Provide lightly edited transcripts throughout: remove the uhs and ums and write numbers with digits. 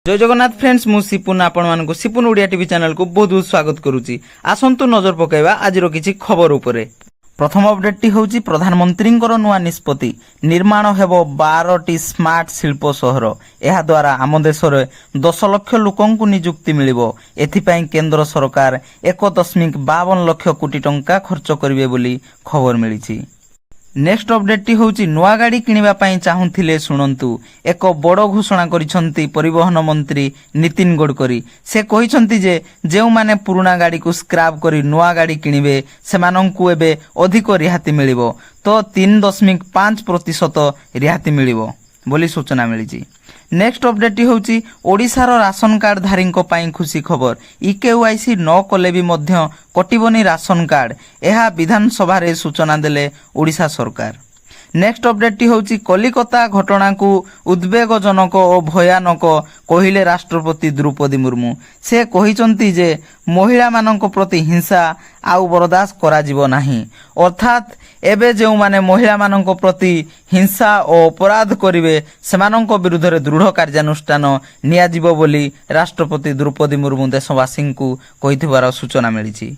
जय जगन्नाथ फ्रेंड्स मु सिपुन आपण सिपुन ओडिया टीवी चैनल को बहुत बहुत स्वागत करुच्ची। आसंतु नजर पकाइबा आज किछि खबर उपरे। प्रथम अपडेट टी होउची प्रधानमंत्री नुआ निष्पत्ति निर्माण हेबो 12टी स्मार्ट शिल्प सहर। एहा द्वारा आम देश रे 10 लाख लोकंकु नियुक्ति मिलिबो। एथिपाई केंद्र सरकार 1.52 लाख कोटी टंका खर्च करिवे बोली खबर मिलिछि। नेक्स्ट अपडेट टी होउची नुआ गाड़ी किनिबा पई चाहुथिले सुनंतु। एक बड़ घोषणा करिसंती परिवहन मंत्री नितिन गडकरी। से कहिसंती जे जेउ माने पुराना गाड़ी को स्क्रैप करी नुआ गाड़ी किनिबे सेमानंकु एबे अधिक रिहाती मिलिबो। तो 3.5% रिहाती मिलिबो बोली सूचना मिलिछि। नेक्स्ट अपडेट टी होउची ओडिसा रो राशन कार्ड धारी पई खुशी खबर। इकेवाईसी न कले भी मध्य कटिबनी राशन कार्ड। एहा विधानसभा रे सूचना देले ओडिसा सरकार। नेक्स्ट अपडेट टी होउची कलिकता घटना को उद्वेगजनक और भयानक कहिले राष्ट्रपति द्रौपदी मुर्मू। से कहिसंती जे महिला मानक प्रति हिंसा आउ बर्दाश्त करा जिवो नाही। अर्थात एबे जेउ माने महिला मानक प्रति हिंसा और अपराध करिवे सेमानक विरुद्ध रे दृढ़ कार्यानुष्ठान निया जिवो बोली राष्ट्रपति द्रौपदी मुर्मू देशवासी को कहिथिबार सूचना मिलिछि।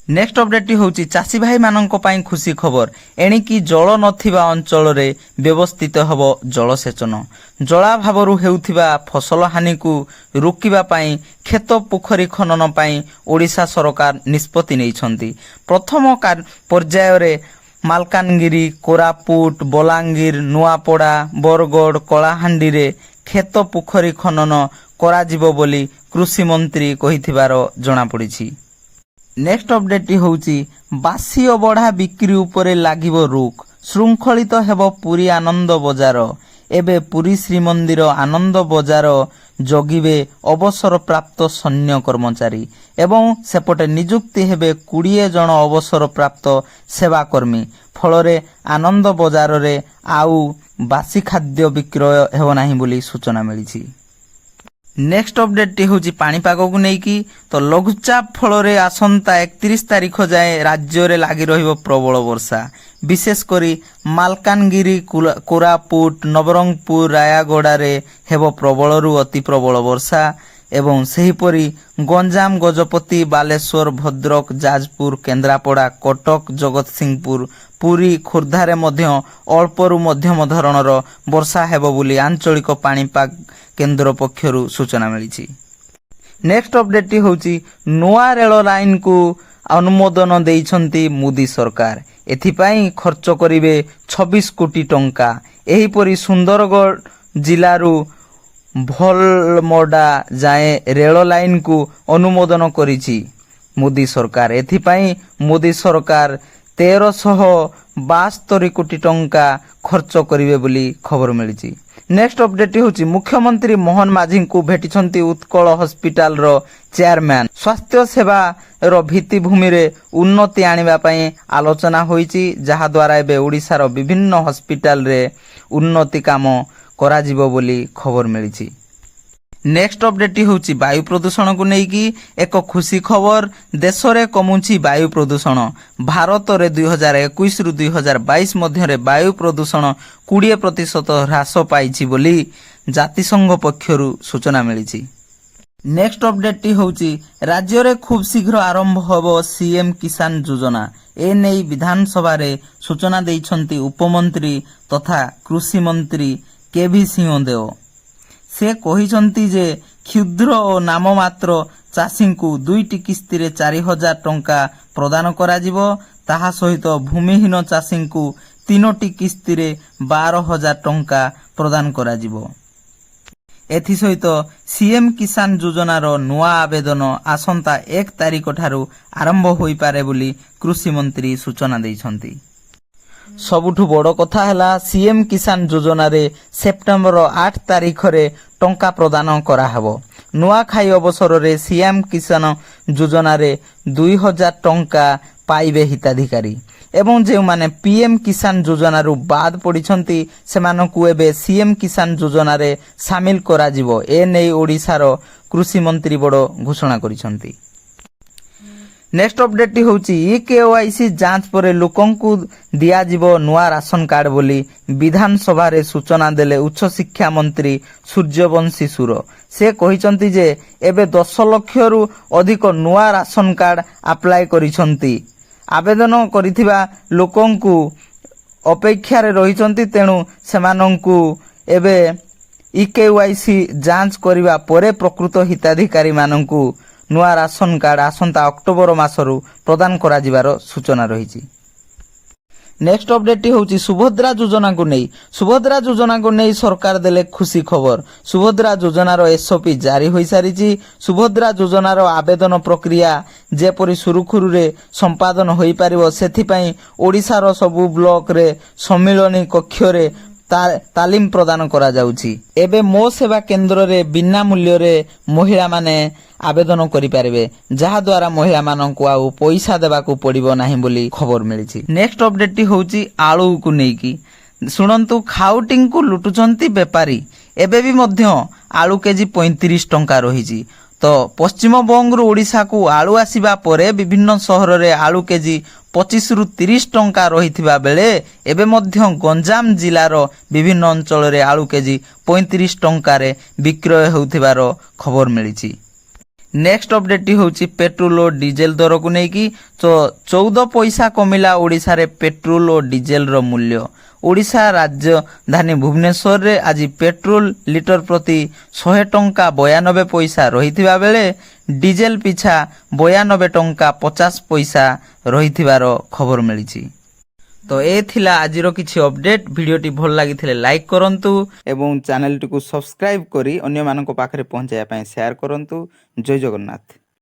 नेक्स्ट अपडेट होउची चासी भाई मानक पई खुशी खबर। एणिकी जल नथिबा अंचल रे व्यवस्थित हबो जलसेचन। जलाभावरु हेउथिबा फसल हानि को रोकिबा पई खेत पोखरी खनन पई ओडिशा सरकार निष्पत्ति नेइछंती। प्रथम पर्याय रे मालकानगिरी, कोरापुट, बलांगीर, नुआपड़ा, बरगड़, कलाहांडी रे खेत पोखरी खनन करा जिवो बोली कृषि मंत्री कहिथिबार जणा पड़िछि। नेक्स्ट अपडेट होउची बासी अबढ़ा बिक्री उपरे लागिबो रोक। श्रृंखलित हेबो पुरी आनंद बजार। एबे पुरी श्रीमंदिर आनंद बजार जगिबे अवसर प्राप्त सैन्य कर्मचारी एवं सेपटे नियुक्ति हेबे 20 जन अवसर प्राप्त सेवाकर्मी। फलरे आनंद बजार रे आउ बासी खाद्य विक्रय हेबो नाही बोली सूचना मिलिछि। नेक्स्ट अपडेट होउची पाणीपाग को नेकी। तो लघुचाप फल आसंता 31 तारीख जाए राज्य रे लागी रहिबो प्रबल वर्षा। विशेष करी मालकानगिरी, कोरापुट, नवरंगपुर, रायगड़ा रे हेबो प्रबल रु अति प्रबल वर्षा एवं सेहीपरी गंजाम, गजपति, बालेश्वर, भद्रक, जाजपुर, केन्द्रापड़ा, कटक, जगतसिंहपुर, पुरी, खोर्धारे मध्य अल्परु मध्यम धरणर वर्षा हेबो बोली आंचलिक पाणीपाग केन्द्र पक्षरु सूचना मिलिछि। नेक्स्ट अपडेट होउची नुआ रेल लाइन को अनुमोदन देइछंती मोदी सरकार। एथिपाई खर्च करिवे 26 कोटी टंका। एहीपरि सुंदरगढ़ जिलारू भलमोडा जाए रेल लाइन को अनुमोदन करिछि मोदी सरकार। एथिपाई मोदी सरकार 1372 कोटी टंका खर्च करिवे बोली खबर मिलिछि। नेक्स्ट अपडेट होउची मुख्यमंत्री मोहन माझी को भेटिछंती उत्कल हॉस्पिटल रो चेयरमैन। स्वास्थ्य सेवा रो भित्तिभूमि रे उन्नति आनिबा पई आलोचना होईची, जहा द्वारा एबे ओडिसा रो विभिन्न हॉस्पिटल रे उन्नति काम करा जिवो बोली खबर मिलिछि। नेक्स्ट अपडेट होउची वायु प्रदूषण को नेकी एक खुशी खबर। देश रे कमुची वायु प्रदूषण। भारत रे 2021 रु 2022 मध्य रे वायु प्रदूषण 20% ह्रास पाइछि बोली जातिसंघ पक्षरु सूचना मिलिछि। नेक्स्ट अपडेट होउची राज्य रे खूब शीघ्र आरंभ होबो सीएम किसान योजना। ए नै विधानसभा रे सूचना दैछंती उपमंत्री तथा कृषि मंत्री केवी सिंह देव। से कहिसंती जे क्षुद्र और नाममात्र चाषी को 2टी किस्ती रे 4000 टंका प्रदान करा जिवो। ताहा सहित भूमिहीन चाषी को 3टी किस्ती रे 12000 टंका प्रदान करा जिवो। एथि सहित सीएम किसान योजना रो नुआ आवेदन आसंता 1 तारीख ठारू आरंभ होई पारे बोली कृषि मंत्री सूचना दैछंती। सबुठु बड़ कथा हैला सीएम किसान योजना रे सेप्टेम्बर 8 तारीख रे टंका प्रदान करा हबो। नुआ खाई अवसर रे सीएम किसान योजना रे 2000 टंका पाइबे हिताधिकारी एवं जे माने पीएम किसान योजना रु बाद पड़िछंती सेमानकु एबे सीएम किसान योजना रे शामिल करा जिवो। ए नै ओडिसा रो कृषि मंत्री बड़ घोषणा करिछंती। नेक्स्ट अपडेट होची केवाईसी जांच पर लोकंकु दियाजिबो नुआ राशन कार्ड बोली विधानसभा रे सूचना देले उच्च शिक्षा मंत्री सूर्यवंशी सुर। से कहिसंती जे एबे 10 लाख रु अधिक नुआ राशन कार्ड अप्लाई करिसंती। आवेदन करिथिबा लोकंकु अपेक्षा रे रहिसंती, तेणु सेमानंकु एबे केवाईसी जांच करिबा परे प्रकृत हिताधिकारी मानंकु नुआ राशन कार्ड आसंता अक्टोबर मासरु प्रदान करा जिबार सूचना रहिछि। नेक्स्ट अपडेट होची सुभद्रा योजना को नहीं। सुभद्रा योजना को नहीं सरकार देले खुशी खबर। सुभद्रा योजनार एसओपी जारी होई सारिछि। सुभद्रा योजनार आवेदन प्रक्रिया जेपरि सुरुखुरु रे संपादन होई पारिबो सेथिपई ओडिसार सबु ब्लॉक रे सम्मिलनी कक्ष रे तालीम प्रदान करा जाउछि। एबे मो सेवा केंद्र रे बिना मूल्य रे महिला माने आवेदन करि पारिबे, जहा द्वारा महिला माननकु आउ पैसा देबाकू पड़िबो नाही बोली खबर मिलिछि। नेक्स्ट अपडेट होउछि आलू को नेकी। सुनंतु खाउटिंग को लुटुचंती बेपारी। एबे भी मध्य आलू केजी 35 टंका रहिछि। तो पश्चिम बंग ओडिशा को आलू आसीबा परे विभिन्न सहर रे आलू केजी 25 रु 30 टंका रहिथिबा बेले एबे मध्य गंजाम जिलार विभिन्न अंचल रे आलू केजी 35 टंका रे विक्रय होउथिबार खबर मिलिछि। नेक्स्ट अपडेट होची पेट्रोल और डीजेल दर को नेकी। तो 14 पैसा कमिला ओडिशा रे पेट्रोल और डीजेल रो मूल्य। ओडिशा राजधानी भुवनेश्वर रे आज पेट्रोल लिटर प्रति 100 टंका 92 पैसा रहिथिबा बेले डीजेल पिछा 92 टंका 50 पैसा रहिथिबार खबर मिलिछि। तो ए थिला आजिरो किछि अपडेट। वीडियोटी भल लागिथिले लाइक करंतु एवं चैनल टी को सब्सक्राइब करी अन्य मानको पाखरे पहुंचाया पय शेयर करंतु। जय जगन्नाथ।